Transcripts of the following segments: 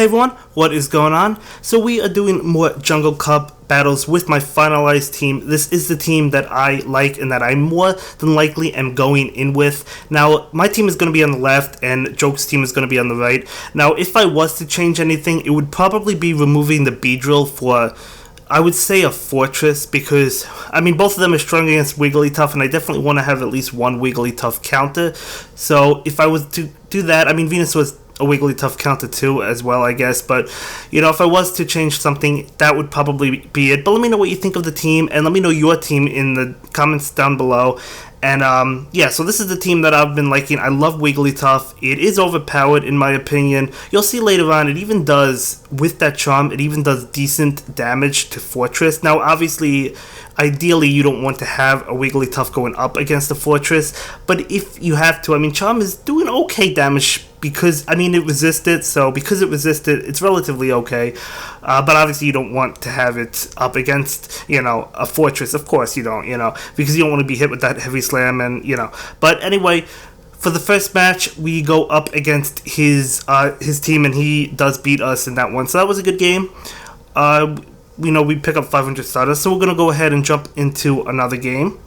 Hey everyone, what is going on? So we are doing more Jungle Cup battles with my finalized team. This is the team that I like and that I more than likely am going in with. Now, my team is going to be on the left and Joke's team is going to be on the right. Now, if I was to change anything, it would probably be removing the B-Drill for, I would say, a Fortress, because, I mean, both of them are strong against Wigglytuff, and I definitely want to have at least one Wigglytuff counter. So if I was to do that, I mean, Venus was a Wigglytuff counter too as well, I guess, but you know, if I was to change something, that would probably be it. But let me know what you think of the team, and let me know your team in the comments down below. And yeah, so this is the team that I've been liking. I love Wigglytuff. It is overpowered in my opinion. You'll see later on, it even does, with that charm, it even does decent damage to Fortress. Now obviously, ideally you don't want to have a Wigglytuff going up against the Fortress, but if you have to, I mean, charm is doing okay damage because, I mean, it resisted, so because it resisted, it's relatively okay. But obviously you don't want to have it up against, you know, a Fortress. Of course you don't, you know, because you don't want to be hit with that heavy slam, and, you know. But anyway, for the first match, we go up against his team, and he does beat us in that one. So that was a good game. You know, we pick up 500 starters, so we're going to go ahead and jump into another game.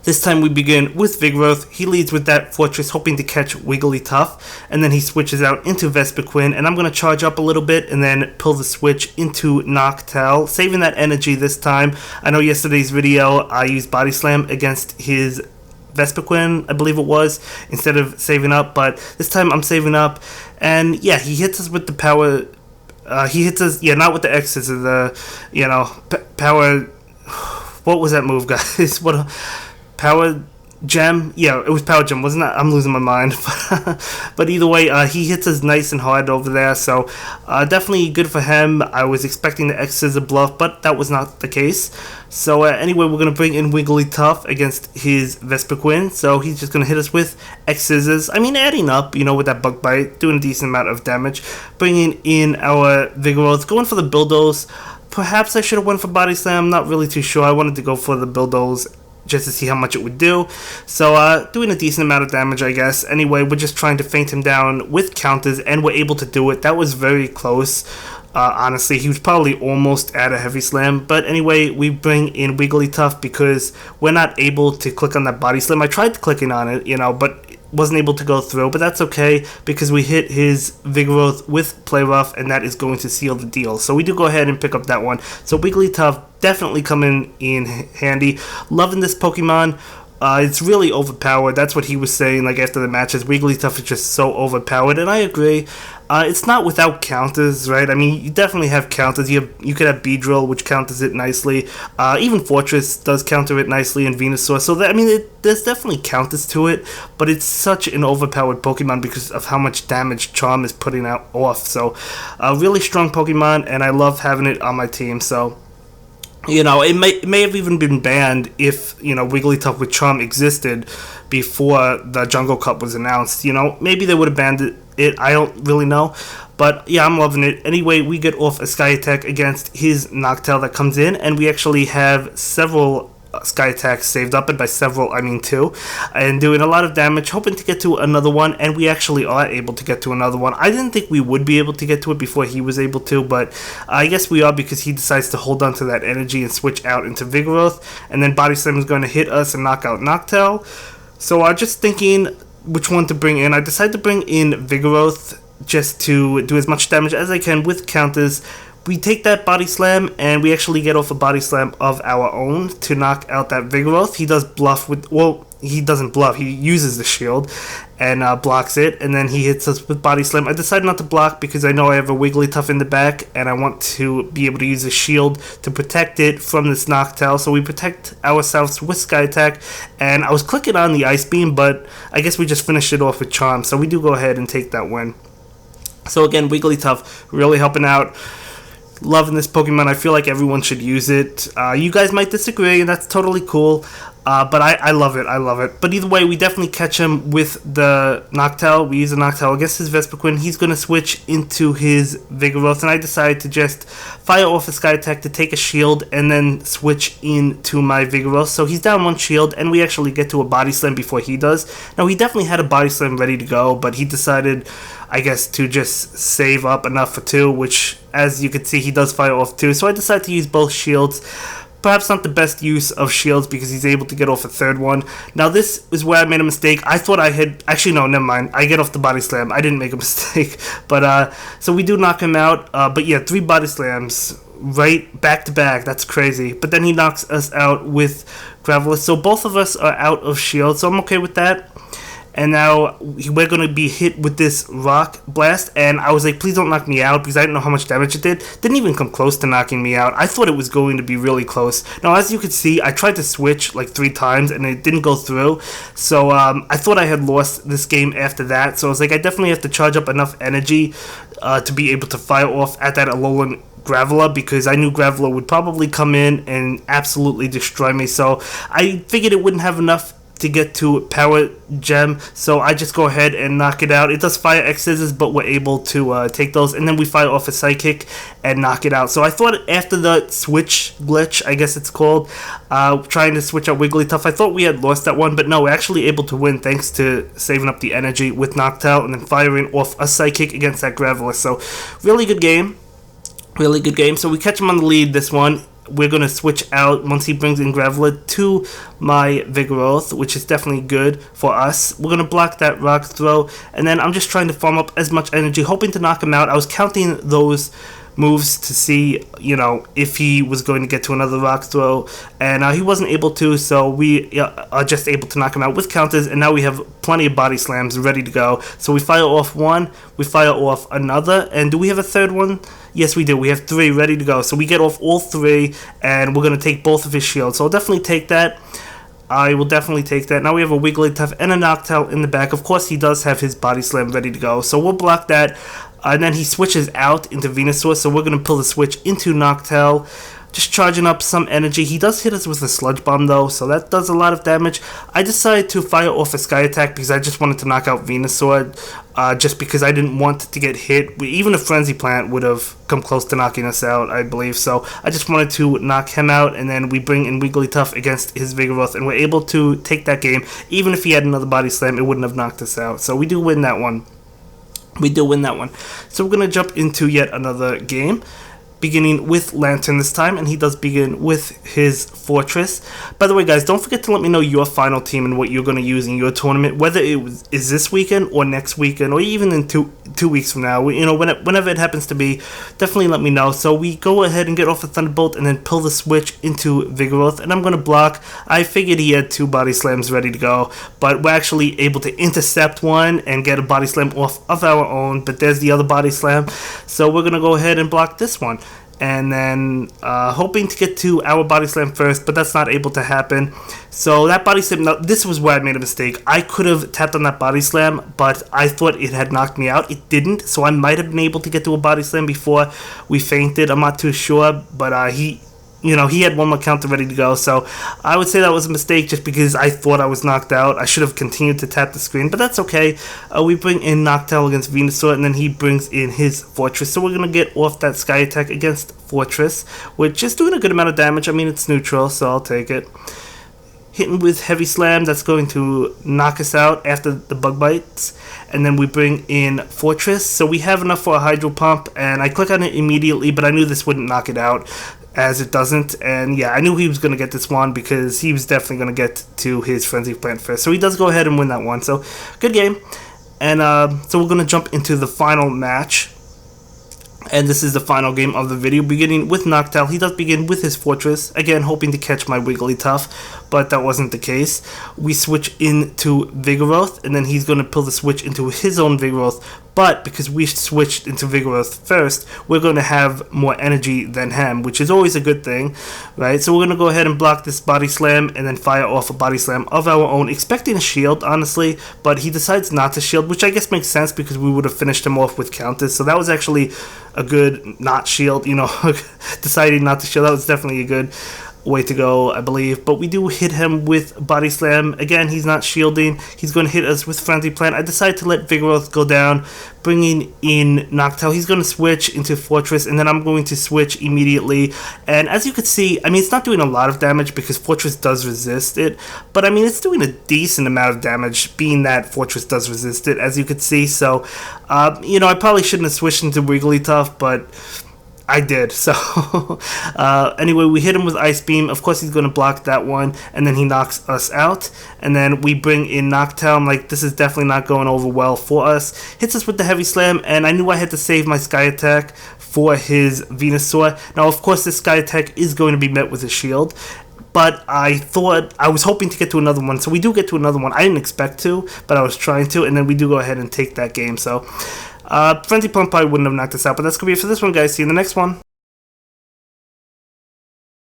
This time we begin with Vigoroth. He leads with that Fortress, hoping to catch Wigglytuff, and then he switches out into Vespiquen, and I'm going to charge up a little bit and then pull the switch into Noctowl, saving that energy this time. I know yesterday's video I used Body Slam against his Vespiquen, I believe it was, instead of saving up, but this time I'm saving up, and yeah, he hits us with the power. He hits us, yeah, not with the X's, the, you know, power. What was that move, guys? What? Power Gem? Yeah, it was Power Gem, wasn't it? I'm losing my mind. But either way, he hits us nice and hard over there, so definitely good for him. I was expecting the X Scissor bluff, but that was not the case. So anyway, we're going to bring in Wigglytuff against his Vespiquen, so he's just going to hit us with X Scissors. I mean, adding up, you know, with that Bug Bite, doing a decent amount of damage. Bringing in our Vigoroth, going for the Bulldoze. Perhaps I should have went for Body Slam, not really too sure. I wanted to go for the Bulldoze just to see how much it would do. So doing a decent amount of damage, I guess. Anyway, we're just trying to feint him down with counters, and we're able to do it. That was very close. Honestly, he was probably almost at a heavy slam. But anyway, we bring in Wigglytuff because we're not able to click on that Body Slam. I tried clicking on it, you know, but wasn't able to go through, but that's okay because we hit his Vigoroth with Play Rough, and that is going to seal the deal. So we do go ahead and pick up that one. So Wigglytuff definitely coming in handy. Loving this Pokemon. It's really overpowered. That's what he was saying, like, after the matches. Wigglytuff is just so overpowered, and I agree. It's not without counters, right? I mean, you definitely have counters. You could have B-Drill, which counters it nicely. Even Fortress does counter it nicely, and Venusaur. So, that, I mean, there's definitely counters to it, but it's such an overpowered Pokemon because of how much damage Charm is putting out off. So, a really strong Pokemon, and I love having it on my team, so, you know, it may have even been banned if, you know, Wigglytuff with Charm existed before the Jungle Cup was announced. You know, maybe they would have banned it. I don't really know. But yeah, I'm loving it. Anyway, we get off a Sky Attack against his Noctowl that comes in, and we actually have several Sky Attacks saved up, and by several I mean 2, and doing a lot of damage, hoping to get to another one, and we actually are able to get to another one. I didn't think we would be able to get to it before he was able to, but I guess we are, because he decides to hold on to that energy and switch out into Vigoroth, and then Body Slam is going to hit us and knock out Noctowl. So just thinking which one to bring in, I decided to bring in Vigoroth just to do as much damage as I can with counters. We take that Body Slam, and we actually get off a Body Slam of our own to knock out that Vigoroth. He does bluff with, well, he doesn't bluff, he uses the shield and blocks it, and then he hits us with Body Slam. I decided not to block because I know I have a Wigglytuff in the back, and I want to be able to use a shield to protect it from this Noctowl, so we protect ourselves with Sky Attack, and I was clicking on the Ice Beam, but I guess we just finished it off with Charm, so we do go ahead and take that win. So again, Wigglytuff really helping out. Loving this Pokemon. I feel like everyone should use it. You guys might disagree, and that's totally cool. But I love it. I love it. But either way, we definitely catch him with the Noctowl. We use the Noctowl against his Vespiquen. He's going to switch into his Vigoroth, and I decided to just fire off a Sky Attack to take a shield and then switch into my Vigoroth. So he's down 1 shield, and we actually get to a Body Slam before he does. Now, he definitely had a Body Slam ready to go, but he decided, I guess, to just save up enough for 2, which, as you can see, he does fire off 2. So I decided to use both shields. Perhaps not the best use of shields because he's able to get off a 3rd one. Now this is where I made a mistake. I thought I had... Actually, no, never mind. I get off the Body Slam. I didn't make a mistake. But, so we do knock him out. But yeah, 3 Body Slams right back to back. That's crazy. But then he knocks us out with Gravelous. So both of us are out of shield. So I'm okay with that. And now we're going to be hit with this Rock Blast. And I was like, please don't knock me out because I didn't know how much damage it did. Didn't even come close to knocking me out. I thought it was going to be really close. Now, as you can see, I tried to switch like 3 times and it didn't go through. So I thought I had lost this game after that. So I was like, I definitely have to charge up enough energy to be able to fire off at that Alolan Graveler, because I knew Graveler would probably come in and absolutely destroy me. So I figured it wouldn't have enough to get to Power Gem, so I just go ahead and knock it out. It does fire X Scissors, but we're able to take those, and then we fire off a Psychic and knock it out. So I thought after the switch glitch, I guess it's called, trying to switch out Wigglytuff, I thought we had lost that one, but no, we're actually able to win thanks to saving up the energy with Noctowl and then firing off a Psychic against that Graveler. So really good game. Really good game. So we catch him on the lead this one. We're going to switch out once he brings in Graveler to my Vigoroth, which is definitely good for us. We're going to block that Rock Throw, and then I'm just trying to farm up as much energy, hoping to knock him out. I was counting those moves to see, you know, if he was going to get to another Rock Throw, and he wasn't able to, so we are just able to knock him out with counters, and now we have plenty of Body Slams ready to go. So we fire off one, we fire off another, and do we have a 3rd one? Yes, we do. We have 3 ready to go. So we get off all 3, and we're going to take both of his shields. So I'll definitely take that. I will definitely take that. Now we have a Wigglytuff and a Noctowl in the back. Of course, he does have his Body Slam ready to go. So we'll block that. And then he switches out into Venusaur. So we're going to pull the switch into Noctowl. Just charging up some energy. He does hit us with a Sludge Bomb though, so that does a lot of damage. I decided to fire off a Sky Attack because I just wanted to knock out Venusaur, just because I didn't want to get hit. Even a Frenzy Plant would have come close to knocking us out, I believe. So I just wanted to knock him out, and then we bring in Wigglytuff against his Vigoroth, and we're able to take that game. Even if he had another Body Slam, it wouldn't have knocked us out. So we do win that one. We do win that one. So we're going to jump into yet another game, beginning with Lantern this time, and he does begin with his Fortress. By the way, guys, don't forget to let me know your final team and what you're going to use in your tournament, whether it is this weekend or next weekend or even in two weeks from now. You know, whenever it happens to be, definitely let me know. So we go ahead and get off the Thunderbolt and then pull the switch into Vigoroth, and I'm going to block. I figured he had 2 Body Slams ready to go, but we're actually able to intercept one and get a Body Slam off of our own, but there's the other Body Slam. So we're going to go ahead and block this one. And then hoping to get to our Body Slam first, but that's not able to happen. So that Body Slam, now this was where I made a mistake. I could have tapped on that Body Slam, but I thought it had knocked me out. It didn't, so I might have been able to get to a Body Slam before we fainted. I'm not too sure, but he had one more counter ready to go, so I would say that was a mistake just because I thought I was knocked out. I should have continued to tap the screen, but that's okay. We bring in Noctowl against Venusaur, and then he brings in his Fortress, so we're going to get off that Sky Attack against Fortress, which is doing a good amount of damage. I mean, it's neutral, so I'll take it. Hitting with Heavy Slam, that's going to knock us out after the Bug Bites, and then we bring in Fortress, so we have enough for a Hydro Pump, and I click on it immediately, but I knew this wouldn't knock it out, as it doesn't, and yeah, I knew he was going to get this one because he was definitely going to get to his Frenzy Plant first, so he does go ahead and win that one, so good game. And so we're going to jump into the final match, and this is the final game of the video, beginning with Noctowl. He does begin with his Fortress, again hoping to catch my Wigglytuff, but that wasn't the case. We switch into Vigoroth, and then he's going to pull the switch into his own Vigoroth, but because we switched into Vigoroth first, we're going to have more energy than him, which is always a good thing, right? So we're going to go ahead and block this Body Slam and then fire off a Body Slam of our own, expecting a shield, honestly, but he decides not to shield, which I guess makes sense because we would have finished him off with counters, so that was actually a good not shield, deciding not to shield. That was definitely a good. way to go, I believe. But we do hit him with Body Slam. Again, he's not shielding. He's going to hit us with Frenzy Plant. I decide to let Vigoroth go down, bringing in Noctowl. He's going to switch into Fortress, and then I'm going to switch immediately. And as you can see, I mean, it's not doing a lot of damage because Fortress does resist it. But I mean, it's doing a decent amount of damage, being that Fortress does resist it, as you can see. So, you know, I probably shouldn't have switched into Wigglytuff, but I did. So anyway, we hit him with Ice Beam. Of course, he's going to block that one, and then he knocks us out. And then we bring in Noctowl. I'm like, this is definitely not going over well for us. Hits us with the Heavy Slam, and I knew I had to save my Sky Attack for his Venusaur. Now, of course, this Sky Attack is going to be met with a shield, but I was hoping to get to another one. So we do get to another one. I didn't expect to, but I was trying to, and then we do go ahead and take that game. So Frenzy Pump probably wouldn't have knocked us out, but that's going to be it for this one, guys. See you in the next one.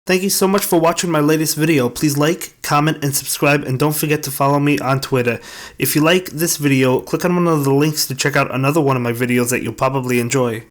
Thank you so much for watching my latest video. Please like, comment, and subscribe, and don't forget to follow me on Twitter. If you like this video, click on one of the links to check out another one of my videos that you'll probably enjoy.